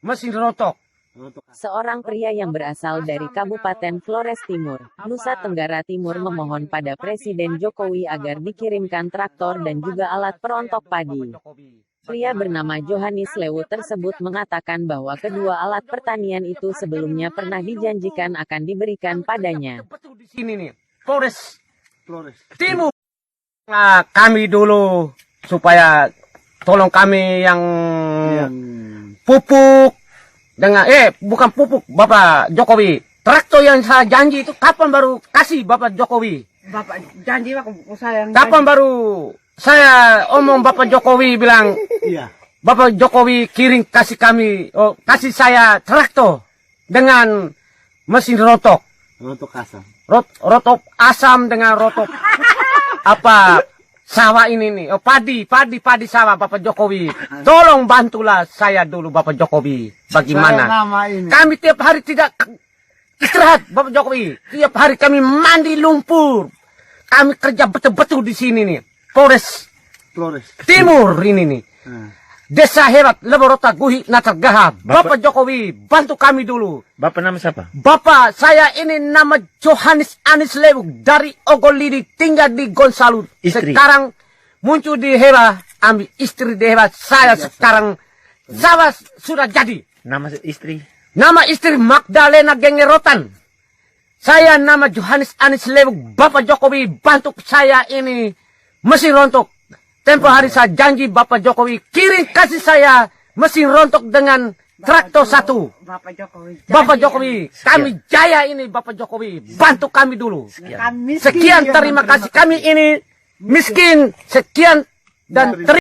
mesin rontok. Seorang pria yang berasal dari Kabupaten Flores Timur, Nusa Tenggara Timur memohon pada Presiden Jokowi agar dikirimkan traktor dan juga alat perontok padi. Pria bernama Johannes Lewu tersebut mengatakan bahwa kedua alat pertanian itu sebelumnya pernah dijanjikan akan diberikan padanya. Di sini nih, Flores Timur. Nah, kami dulu supaya tolong kami yang pupuk dengan bukan pupuk Bapak Jokowi. Traktor yang saya janji itu kapan baru kasih Bapak Jokowi? Bapak janji saya yang Kapan baru saya omong Bapak Jokowi bilang, Iya. Bapak Jokowi kirim kasih kami, kasih saya traktor dengan mesin rotok. Untuk asam. Rotok asam dengan rotok sawah ini nih, padi sawah Bapak Jokowi. Tolong bantulah saya dulu Bapak Jokowi. Bagaimana? Kami tiap hari tidak istirahat Bapak Jokowi. Tiap hari kami mandi lumpur. Kami kerja betul-betul di sini nih. Flores Timur ini nih. Desa Hebat, Leborota, Guhi, Natar Gahab. Bapak Jokowi, bantu kami dulu. Bapak nama siapa? Bapak, saya ini nama Johannes Anis Lewu dari Ogolidi, tinggal di Gonsalu. Istri. Sekarang muncul di Hebat, ambil istri di Hebat. Saya sekarang, saya sudah jadi. Nama istri? Nama istri Magdalena Gengerotan. Saya nama Johannes Anis Lewu. Bapak Jokowi, bantu saya ini mesin rontok. Tempo hari saya janji Bapak Jokowi kirim kasih saya mesin rontok dengan traktor satu. Bapak Jokowi, kami jaya ini Bapak Jokowi, bantu kami dulu. Sekian terima kasih, kami ini miskin. Sekian dan terima